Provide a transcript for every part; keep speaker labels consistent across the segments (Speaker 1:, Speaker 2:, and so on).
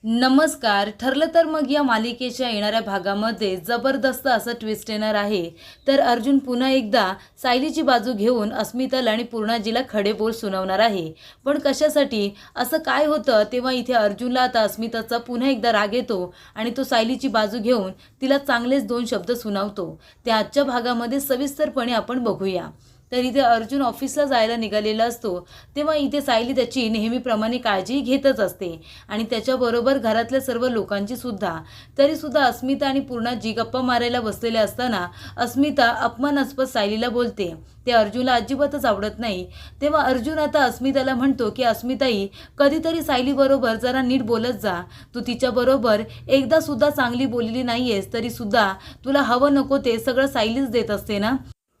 Speaker 1: नमस्कार. ठरलं तर मग या मालिकेच्या येणाऱ्या भागामध्ये जबरदस्त असं ट्विस्ट येणार आहे. तर अर्जुन पुन्हा एकदा सायलीची बाजू घेऊन अस्मिताला आणि पूर्णाजीला खडे बोल सुनावणार आहे. पण कशासाठी, असं काय होतं, तेव्हा इथे अर्जुनला आता अस्मिताचा पुन्हा एकदा राग येतो आणि तो सायलीची बाजू घेऊन तिला चांगलेच 2 शब्द सुनावतो. ते आजच्या भागामध्ये सविस्तरपणे आपण बघूया. तर इथे अर्जुन ऑफिसला जायला निघालेला असतो, तेव्हा इथे सायली त्याची नेहमीप्रमाणे काळजी घेतच असते आणि त्याच्याबरोबर घरातल्या सर्व लोकांची सुद्धा. तरीसुद्धा अस्मिता आणि पूर्णाजी गप्पा मारायला बसलेल्या असताना अस्मिता अपमानास्पद सायलीला बोलते. ते अर्जुनला अजिबातच आवडत नाही. तेव्हा अर्जुन आता अस्मिताला म्हणतो की अस्मिताई, कधीतरी सायलीबरोबर जरा नीट बोलत जा. तू तिच्याबरोबर एकदा सुद्धा चांगली बोललेली नाहीयेस, तरीसुद्धा तुला हवं नको ते सगळं सायलीच देत असते ना.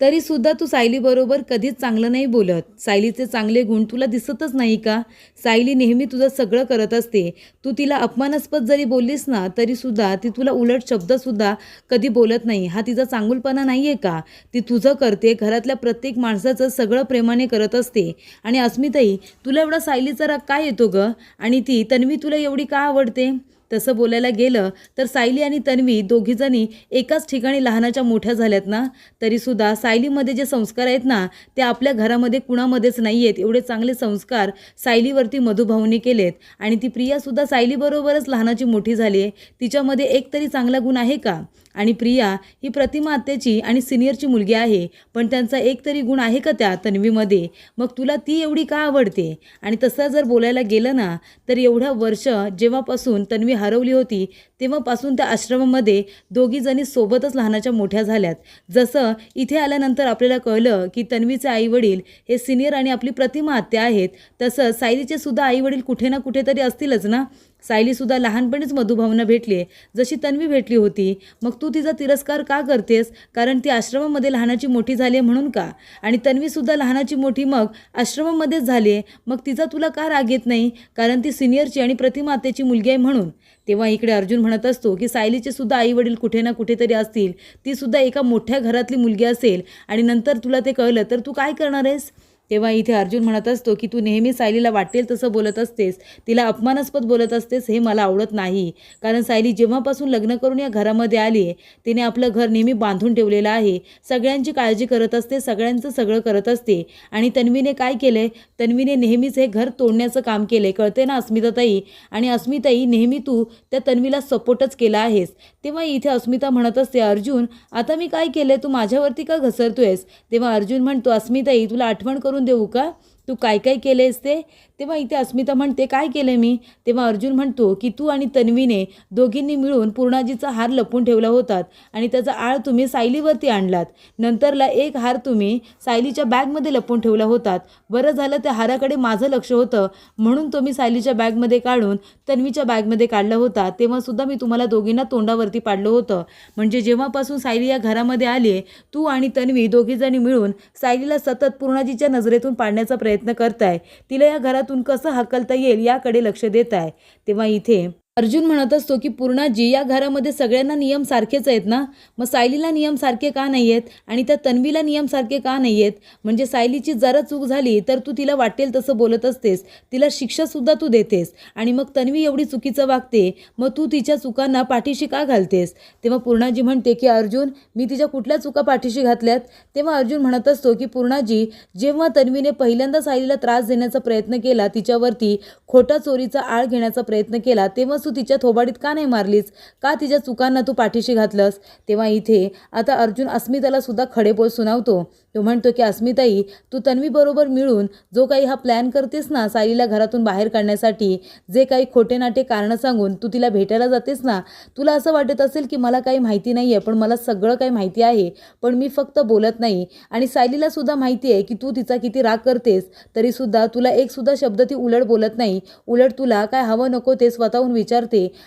Speaker 1: तरी सुद्धा तू सायलीबरोबर कधीच चांगलं नाही बोलत. सायलीचे चांगले गुण तुला दिसतच नाही का? सायली नेहमी तुझं सगळं करत असते. तू तिला अपमानास्पद जरी बोललीस ना, तरीसुद्धा ती तुला उलट शब्दसुद्धा कधी बोलत नाही. हा तिचा चांगुलपणा नाही आहे का? ती तुझं करते, घरातल्या प्रत्येक माणसाचं सगळं प्रेमाने करत असते. आणि अस्मिताई, तुला एवढा सायलीचा राग काय येतो गं? आणि ती तन्वी तुला एवढी का आवडते? तसं बोलायला गेलं तर सायली आणि तन्वी दोघीजणी एकाच ठिकाणी लहानाच्या मोठ्या झाल्यात ना. तरीसुद्धा सायलीमध्ये जे संस्कार आहेत ना, ते आपल्या घरामध्ये कुणामध्येच नाही आहेत. एवढे चांगले संस्कार सायलीवरती मधुभाऊने केलेत. आणि ती प्रियासुद्धा सायलीबरोबरच लहानाची मोठी झाली आहे. तिच्यामध्ये एक तरी चांगला गुण आहे का? आणि प्रिया ही प्रतिमा आत्याची आणि सिनियरची मुलगी आहे, पण त्यांचा एक तरी गुण आहे का त्या तन्वीमध्ये? मग तुला ती एवढी का आवडते? आणि तसं जर बोलायला गेलं ना, तर एवढं वर्ष जेव्हापासून तन्वी हरवली होती, तेव्हापासून त्या आश्रमामध्ये दोघीजणी सोबतच लहानाच्या मोठ्या झाल्यात. जसं इथे आल्यानंतर आपल्याला कळलं की तन्वीचे आईवडील हे सिनियर आणि आपली प्रतिमा आत्या आहेत, तसं सायलीचे सुद्धा आईवडील कुठे ना कुठेतरी असतीलच ना. सायलीसुद्धा लहानपणीच मधुभावना भेटली जशी तन्वी भेटली होती. मग तू तिचा तिरस्कार का करतेस? कारण ती आश्रमामध्ये लहानाची मोठी झाली म्हणून का? आणि तन्वीसुद्धा लहानाची मोठी मग आश्रमामध्येच झाली, मग तिचा तुला का राग येत नाही? कारण ती सिनियरची आणि प्रतिमा आत्याची मुलगी आहे म्हणून. तेव्हा इकडे अर्जुन म्हणत असतो की सायलीचे सुद्धा आईवडील कुठे ना कुठेतरी असतील. ती सुद्धा एका मोठ्या घरातली मुलगी असेल आणि नंतर तुला ते कळलं तर तू काय करणार आहेस? तेव्हा इथे अर्जुन म्हणत असतो की तू नेहमी सायलीला वाटेल तसं बोलत असतेस, तिला अपमानास्पद बोलत असतेस, हे मला आवडत नाही. कारण सायली जेव्हापासून लग्न करून या घरामध्ये आली आहे, तिने आपलं घर नेहमी बांधून ठेवलेलं आहे. सगळ्यांची काळजी करत असते, सगळ्यांचं सगळं करत असते. आणि तन्वीने काय केलं आहे? तन्वीने नेहमीच हे घर तोडण्याचं काम केलं आहे, कळते ना अस्मिताताई? आणि अस्मिताई, नेहमी तू त्या तन्वीला सपोर्टच केला आहेस. तेव्हा इथे अस्मिता म्हणत असते, अर्जुन आता मी काय केलं आहे? तू माझ्यावरती का घसरतोयस? तेव्हा अर्जुन म्हणतो, अस्मिताई तुला आठवण करून देऊ का तू काय काय केलेस ते? तेव्हा इथे अस्मिता म्हणते, काय केलं मी? तेव्हा अर्जुन म्हणतो की तू आणि तन्वीने दोघींनी मिळून पूर्णाजीचा हार लपवून ठेवला होतात आणि त्याचा आळ तुम्ही सायलीवरती आणलात. नंतरला एक हार तुम्ही सायलीच्या बॅगमध्ये लपवून ठेवला होतात. बरं झालं त्या हाराकडे माझं लक्ष होतं, म्हणून तो मी सायलीच्या बॅगमध्ये काढून तन्वीच्या बॅगमध्ये काढला होता. तेव्हासुद्धा मी तुम्हाला दोघींना तोंडावरती पाडलं होतं. म्हणजे जेव्हापासून सायली या घरामध्ये आली, तू आणि तन्वी दोघीजणी मिळून सायलीला सतत पूर्णाजीच्या नजरेतून पाडण्याचा प्रयत्न करताय. तिला या घरातून कसं हाकलता येईल याकडे लक्ष देत आहे. तेव्हा इथे अर्जुन म्हणत असतो की पूर्णाजी, या घरामध्ये सगळ्यांना नियम सारखेच आहेत ना, मग सायलीला नियम सारखे का नाही आहेत? आणि त्या तन्वीला नियम सारखे का नाही आहेत? म्हणजे सायलीची जरा चूक झाली तर तू तिला वाटेल तसं बोलत असतेस, तिला शिक्षासुद्धा तू देतेस. आणि मग तन्वी एवढी चुकीचं वागते, मग तू तिच्या चुकांना पाठीशी का घालतेस? तेव्हा पूर्णाजी म्हणते की अर्जुन, मी तिच्या कुठल्या चुका पाठीशी घातल्यात? तेव्हा अर्जुन म्हणत असतो की पूर्णाजी, जेव्हा तन्वीने पहिल्यांदा सायलीला त्रास देण्याचा प्रयत्न केला, तिच्यावरती खोटा चोरीचा आळ घेण्याचा प्रयत्न केला, तेव्हा तू तिच्या थोबाडीत का नाही मारलीस? का तिच्या चुकांना तू पाठीशी घातलंस? तेव्हा इथे आता अर्जुन अस्मिताला सुद्धा खडे बोल सुनावतो. तो म्हणतो की अस्मिताई, तू तन्वीबरोबर मिळून जो काही हा प्लॅन करतेस ना सायलीला घरातून बाहेर काढण्यासाठी, जे काही खोटे नाटे कारणं सांगून तू तिला भेटायला जातेस ना, तुला असं वाटत असेल की मला काही माहिती नाही आहे, पण मला सगळं काही माहिती आहे, पण मी फक्त बोलत नाही. आणि सायलीला सुद्धा माहिती आहे की तू तिचा किती राग करतेस, तरीसुद्धा तुला एक सुद्धा शब्द ती उलट बोलत नाही. उलट तुला काय हवं नको ते स्वतःहून विचारते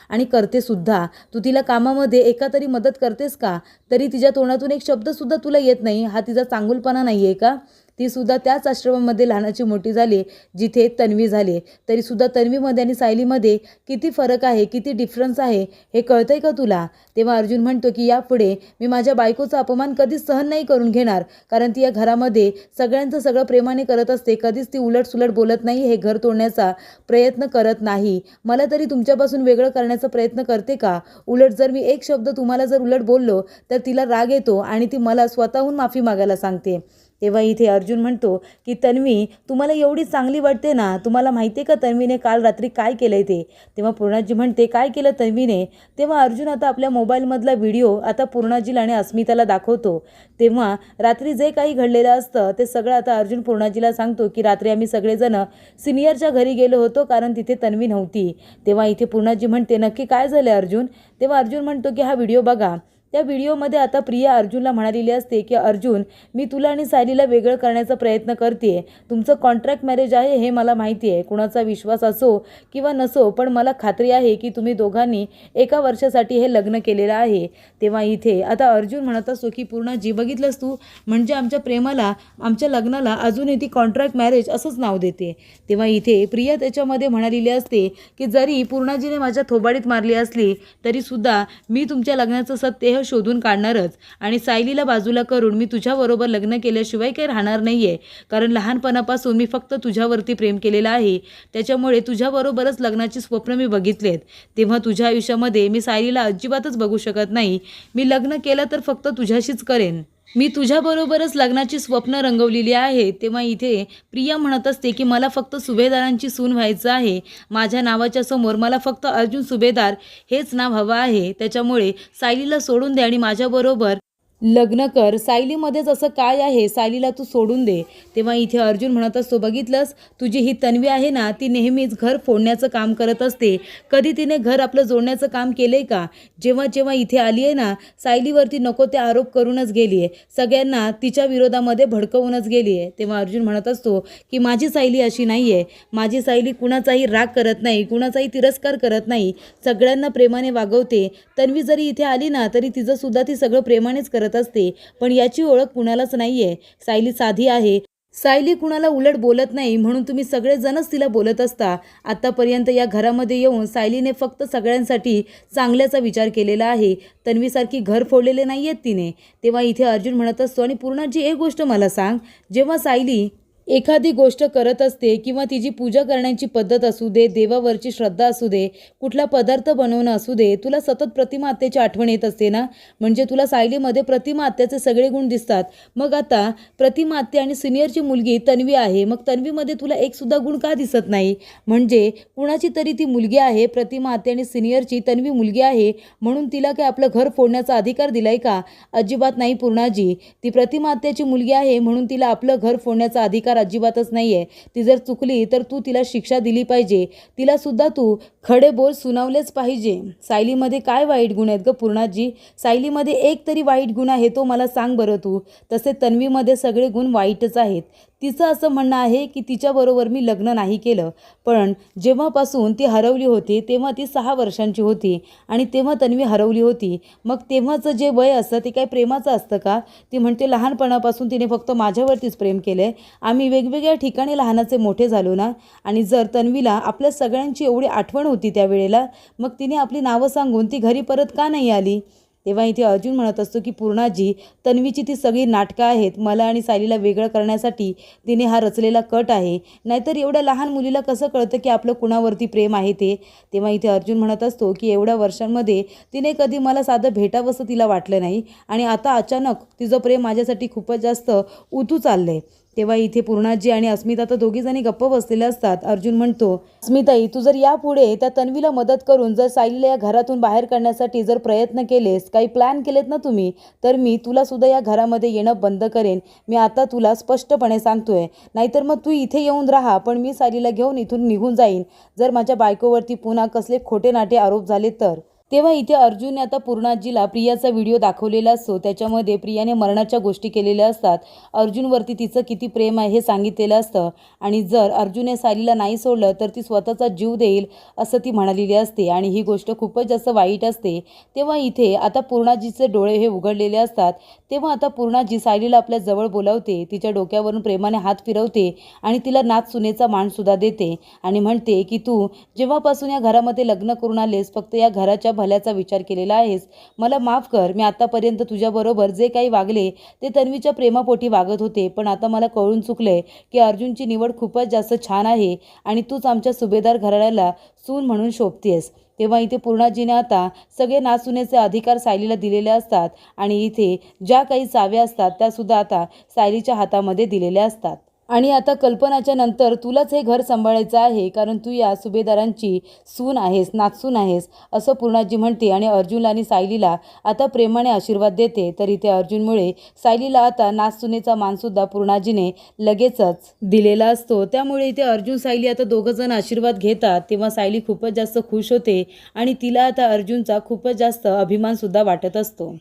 Speaker 1: आणि करते सुद्धा. तू तिला कामामध्ये एका तरी मदत करतेस का? तरी तिच्या तोंडातून एक शब्दसुद्धा तुला येत नाही. हा तिचा चांगुलपणा नाही आहे का? ती सुद्धा त्याच आश्रमामध्ये लहानाची मोठी झाली जिथे तन्वी झाली. तरीसुद्धा तन्वीमध्ये आणि सायलीमध्ये किती फरक आहे, किती डिफरन्स आहे हे कळतंय का तुला? तेव्हा अर्जुन म्हणतो की यापुढे मी माझ्या बायकोचा अपमान कधीच सहन नाही करून घेणार, कारण ती या घरामध्ये सगळ्यांचं सगळं प्रेमाने करत असते. कधीच ती उलटसुलट बोलत नाही, हे घर तोडण्याचा प्रयत्न करत नाही. मला तरी तुमच्यापासून वेगळं करण्याचा प्रयत्न करते का? उलट जर मी एक शब्द तुम्हाला जर उलट बोललो तर तिला राग येतो आणि ती मला स्वतःहून माफी मागायला सांगते. तेव्हा इथे अर्जुन म्हणतो की तन्वी, तुम्हाला एवढी चांगली वाटते ना, तुम्हाला माहिती आहे का तन्वीने काल रात्री काय केलंय ते? तेव्हा पूर्णाजी म्हणते काय केलं तन्वीने? तेव्हा अर्जुन आता आपल्या मोबाईलमधला व्हिडिओ आता पूर्णाजीला आणि अस्मिताला दाखवतो. तेव्हा रात्री जे काही घडलेलं असतं ते सगळं आता अर्जुन पूर्णाजीला सांगतो की रात्री आम्ही सगळेजण सिनियरच्या घरी गेलो होतो कारण तिथे तन्वी नव्हती. तेव्हा इथे पूर्णाजी म्हणते नक्की काय झालं अर्जुन? तेव्हा अर्जुन म्हणतो की हा व्हिडिओ बघा. त्या व्हिडिओमध्ये आता प्रिया अर्जुनला म्हणालेली असते की अर्जुन, मी तुला आणि सायलीला वेगळं करण्याचा प्रयत्न करते. तुमचं कॉन्ट्रॅक्ट मॅरेज आहे हे मला माहिती आहे. कुणाचा विश्वास असो किंवा नसो, पण मला खात्री आहे की तुम्ही दोघांनी एका वर्षासाठी हे लग्न केलेलं आहे. तेव्हा इथे आता अर्जुन म्हणत असतो की पूर्णाजी, बघितलंस तू, म्हणजे आमच्या प्रेमाला, आमच्या लग्नाला अजूनही ती कॉन्ट्रॅक्ट मॅरेज असंच नाव देते. तेव्हा इथे प्रिया त्याच्यामध्ये म्हणालेली असते की जरी पूर्णाजीने माझ्या थोबाडीत मारली असली तरीसुद्धा मी तुमच्या लग्नाचं सत्य शोधून काढणारच आणि सायलीला बाजूला करून मी तुझ्याबरोबर लग्न केल्याशिवाय काही राहणार नाही आहे. कारण लहानपणापासून मी फक्त तुझ्यावरती प्रेम केलेलं आहे. त्याच्यामुळे तुझ्याबरोबरच लग्नाची स्वप्न मी बघितलेत. तेव्हा तुझ्या आयुष्यामध्ये मी सायलीला अजिबातच बघू शकत नाही. मी लग्न केलं तर फक्त तुझ्याशीच करेन. मी तुझ्याबरोबरच लग्नाची स्वप्न रंगवलेली आहे. तेव्हा इथे प्रिया म्हणत असते की मला फक्त सुभेदारांची सून व्हायचं आहे. माझ्या नावाच्या समोर मला फक्त अर्जुन सुभेदार हेच नाव हवं आहे. त्याच्यामुळे सायलीला सोडून दे आणि माझ्याबरोबर लग्न कर. सायलीमध्येच असं काय आहे, सायलीला तू सोडून दे. तेव्हा इथे अर्जुन म्हणत असतो बघितलंस, तुझी ही तन्वी आहे ना, ती नेहमीच घर फोडण्याचं काम करत असते. कधी तिने घर आपलं जोडण्याचं काम केलंय का? जेव्हा जेव्हा इथे आली आहे ना, सायलीवरती नको ते आरोप करूनच गेली आहे. सगळ्यांना तिच्या विरोधामध्ये भडकवूनच गेली आहे. तेव्हा अर्जुन म्हणत असतो की माझी सायली अशी नाही आहे. माझी सायली कुणाचाही राग करत नाही, कुणाचाही तिरस्कार करत नाही, सगळ्यांना प्रेमाने वागवते. तन्वी जरी इथे आली ना तरी तिचंसुद्धा ती सगळं प्रेमानेच करत असते. पण याची ओळख कुणालाच नाहीये. सायली साधी आहे. सायली कुणाला उलट बोलत नाही, म्हणून तुम्ही सगळेजणच तिला बोलत असता. आतापर्यंत या घरामध्ये येऊन सायलीने फक्त सगळ्यांसाठी चांगल्याचा विचार केलेला आहे. तन्वीसारखी घर फोडलेले नाही आहेत तिने. तेव्हा इथे अर्जुन म्हणत असतो आणि पूर्णाजी एक गोष्ट मला सांग, जेव्हा सायली एखादी गोष्ट करत असते किंवा तिची पूजा करण्याची पद्धत असू दे, देवावरची श्रद्धा असू दे, कुठला पदार्थ बनवणं असू दे, तुला सतत प्रतिमा आत्याची आठवण येत असते ना? म्हणजे तुला सायलीमध्ये प्रतिमा आत्याचे सगळे गुण दिसतात. मग आता प्रतिमा आत्या आणि सिनियरची मुलगी तन्वी आहे, मग तन्वीमध्ये तुला एक सुद्धा गुण का दिसत नाही? म्हणजे कुणाची तरी ती मुलगी आहे, प्रतिमा आत्या आणि सिनियरची तन्वी मुलगी आहे, म्हणून तिला काय आपलं घर फोडण्याचा अधिकार दिलाय का? अजिबात नाही पूर्णाजी. ती प्रतिमा आत्याची मुलगी आहे म्हणून तिला आपलं घर फोडण्याचा अधिकार अजिबातच नाहीये. ती जर चुकली तर तू तिला शिक्षा दिली पाहिजे. तिला सुद्धा तू खडे बोल सुनावलेच पाहिजे. सायलीमध्ये काय वाईट गुण आहेत ग पूर्णाजी? सायलीमध्ये एक तरी वाईट गुण आहे तो मला सांग बरं तू. तसे तन्वीमध्ये सगळे गुण वाईटच आहेत. तिचं असं म्हणणं आहे की तिच्याबरोबर मी लग्न नाही केलं, पण जेव्हापासून ती हरवली होती तेव्हा ती 6 वर्षांची होती आणि तेव्हा तन्वी हरवली होती. मग तेव्हाचं जे वय असतं ते काय प्रेमाचं असतं का? ती म्हणते लहानपणापासून तिने फक्त माझ्यावरतीच प्रेम केलंय. आम्ही वेगवेगळ्या ठिकाणी लहानाचे मोठे झालो ना, आणि जर तन्वीला आपल्या सगळ्यांची एवढी आठवण होती त्यावेळेला, मग तिने आपली नावं सांगून ती घरी परत का नाही आली? तेव्हा इथे अर्जुन म्हणत असतो की पूर्णाजी, तन्वीची ती सगळी नाटकं आहेत. मला आणि सायलीला वेगळं करण्यासाठी तिने हा रचलेला कट आहे. नाहीतर एवढ्या लहान मुलीला कसं कळतं की आपलं कुणावरती प्रेम आहे ते? तेव्हा इथे अर्जुन म्हणत असतो की एवढ्या वर्षांमध्ये तिने कधी मला साधं भेटावंसं तिला वाटलं नाही आणि आता अचानक तिचं प्रेम माझ्यासाठी खूपच जास्त उतू चाललंय. तेव्हा इथे पूर्णाजी आणि अस्मिता तर दोघीजणी गप्प बसलेले असतात. अर्जुन म्हणतो, अस्मिताई, तू जर यापुढे त्या तन्वीला मदत करून जर सायलीला या घरातून बाहेर काढण्यासाठी जर प्रयत्न केलेस, काही प्लॅन केलेत ना तुम्ही, तर मी तुला सुद्धा या घरामध्ये येणं बंद करेन. मी आता तुला स्पष्टपणे सांगतोय. नाहीतर मग तू इथे येऊन राहा, पण मी सायलीला घेऊन इथून निघून जाईन जर माझ्या बायकोवरती पुन्हा कसले खोटे नाटे आरोप झाले तर. तेव्हा इथे अर्जुनने आता पूर्णाजीला प्रियाचा व्हिडिओ दाखवलेला असतो। त्याच्यामध्ये प्रियाने मरणाच्या गोष्टी केलेल्या असतात। अर्जुनवरती तिचं किती प्रेम आहे हे सांगितलेलं असतं आणि जर अर्जुनने सायलीला नाही सोडलं तर ती स्वतःचा जीव देईल असं ती म्हणालेली असते आणि ही गोष्ट खूपच जास्त वाईट असते। तेव्हा इथे आता पूर्णाजीचे डोळे हे उघडलेले असतात। तेव्हा आता पूर्णाजी सायलीला आपल्या जवळ बोलावते, तिच्या डोक्यावरून प्रेमाने हात फिरवते आणि तिला नाथ सुनेचा मानसुद्धा देते आणि म्हणते की तू जेव्हापासून या घरामध्ये लग्न करून आलेस फक्त या घराच्या भल्याचा विचार केलेला आहेस। मला माफ कर, मी आतापर्यंत तुझ्याबरोबर जे काही वागले ते तन्वीच्या प्रेमापोटी वागत होते, पण आता मला कळून चुकले की अर्जुनची निवड खूपच जास्त छान आहे आणि तूच आमच्या सुभेदार घराण्याला सून म्हणून शोभतेस। तेव्हा इथे पूर्णाजीने आता सगळे नाचुनेचे अधिकार सायलीला दिलेले असतात आणि इथे ज्या काही चाव्या असतात त्यासुद्धा आता सायलीच्या हातामध्ये दिलेल्या असतात आणि आता कल्पनाच्या नंतर तुलाच हे घर सांभाळायचं आहे, कारण तू या सुभेदारांची सून आहेस, नातसून आहेस असं पूर्णाजी म्हणते आणि अर्जुनला आणि सायलीला आता प्रेमाने आशीर्वाद देते। तर इथे अर्जुनमुळे सायलीला आता नातसुनेचा मानसुद्धा पूर्णाजीने लगेचच दिलेला असतो। त्यामुळे इथे अर्जुन सायली आता दोघंजण आशीर्वाद घेतात। तेव्हा सायली खूपच जास्त खुश होते आणि तिला आता अर्जुनचा खूपच जास्त अभिमानसुद्धा वाटत असतो।